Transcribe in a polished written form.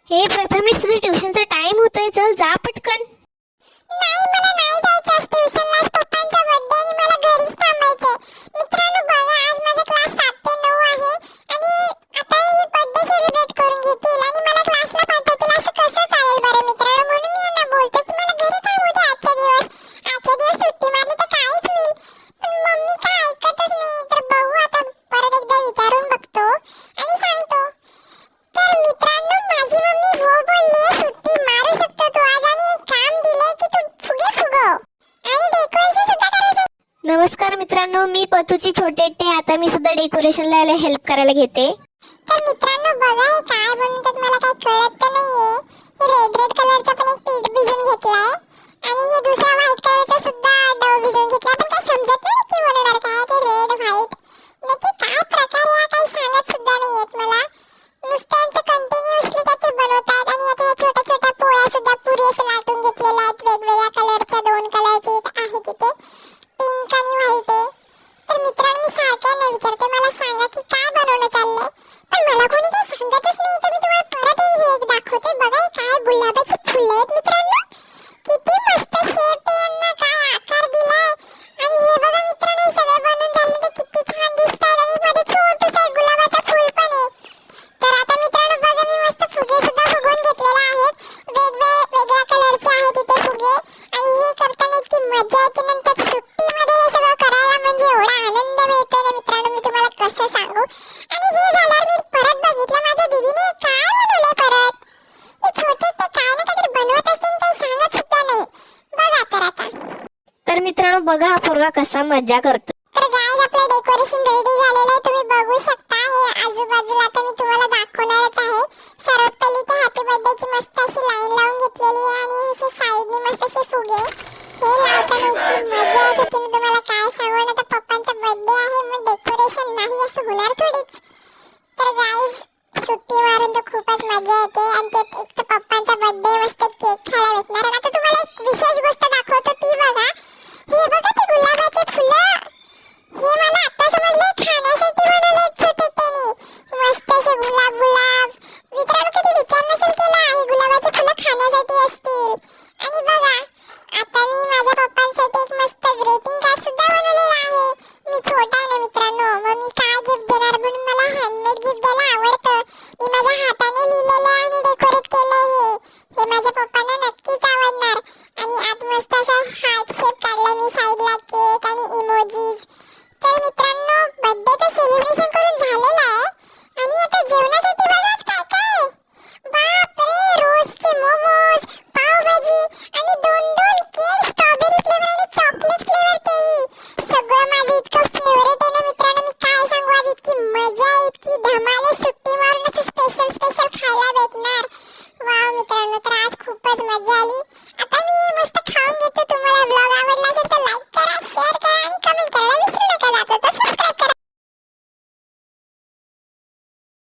हे प्रथमेश, तुझं ट्युशनचा टाइम होतोय, चल जा पटकन. नाही, मला नाही जायचं ट्युशनला. पप्पांचा बर्थडे आणि मला घरीच थांबायचंय. मित्रांनो बघा, आज माझा क्लास 7 ते 9 आहे आणि आता ही बर्थडे सेलिब्रेट करून घेतील आणि मला क्लासला पाठवतील. असं कसं चालेल बरं मित्रांनो? म्हणून मी यांना बोलतो की मला घरी थांबू दे आजच्या दिवस सुट्टी मारली तर काहीच होईल. पण मम्मी काय ऐकतच नाही. तर बघू, आता परत एकदा विचारून बघतो आणि सांगतो. तर मित्रांनो, माझी मम्मी हो बोलली, सुट्टी मारू शकतो तू आज आणि एक काम दिलंय की तू फुगे फुगव आणि डेकोरेशन सुद्धा करायचं. नमस्कार मित्रांनो, मी पतूची छोटे. आता मी सुद्धा डेकोरेशनला हेल्प करायला घेते. तर मित्रांनो बघा, हे काय बनवतात मला काही कळत तर नाहीये. हे रेड कलरचा पण एक पीठ भिजून घेतलाय आणि हे दुसरा व्हाईट कलरचा सुद्धा डव भिजून घेतलाय. पण काही समजत नाही की बनवणार काय. ते रेड व्हाईट नक्की काय प्रकार आहे काही सांगत सुद्धा नाहीयेत मला. नुसत्यांचं कंटिन्युअसली काय ते बनवतात आणि आता या छोट्या छोट्या पोळ्या सुद्धा पुरी असे लाटून घेतलेल्या आहेत. वेगवेगळ्या कलरच्या 2 कलरचे आहे तिथे, पिंक आणि व्हाईट आहे. तर मित्रांनो, मी सारख्यांना विचारते मला सांगा की काय बनवणं चाललंय, पण मला कोणी काही सांगतच नाही. तर मी तुम्हाला परत हे एक दाखवते. बघा, हे काय गुलाबाची फुलं आहेत मित्रांनो. किती मस्त शेप आहे, यांना काय आकार दिलाय. आणि हे बघा मित्रांनो, हे सगळे बनवून झाले तर किती छान दिसतात आणि मध्ये छोटंसं एक गुलाबाचं फूल पण आहे. तर आता मित्रांनो बघा, मी मस्त फुगे सुद्धा फुगवून घेतलेले आहेत. वेगवेगळ्या कलरचे आहेत तिथे फुगे आणि हे करताना इतकी मजा येते. नंतर सुट्टीमध्ये हे सगळं करायला म्हणजे एवढा आनंद मिळतो ना मित्रांनो, मी तुम्हाला कसं सांगू. आणि हे झाल्यावर मी परत बघितलं, माझ्या दीदीने काय बनवलंय परत. हे छोटे ते काय ना काहीतरी बनवत असते आणि काही सांगत सुद्धा नाही. बघा तर आता. तर मित्रांनो बघा, हा पोरगा कसा मज्जा करतो. तर गाइस, आपलं डेकोरेशन रेडी झालेलं आहे, तुम्ही बघू शकता. हे आजूबाजूला आता मी तुम्हाला दाखवणारच आहे. सर्वात पहिली तर हॅपी बर्थडेची मस्त अशी लाईन लावून घेतलेली आहे आणि असे साईडने मस्त असे फुगे हे लावताना इतकी मजा येत होती, मी तुम्हाला काय सांगू. आता पप्पांचा बर्थडे आहे, मग डेकोरेशन नाही असं होणार थोडीच. तर गाइस, सुट्टी मारून तर खूपच मजा येते आणि त्यात एक तर पप्पांचा बर्थडे, मस्त केक खायला भेटणार. आता तुम्हाला एक विशेष गोष्ट दाखवतो, ती बघा.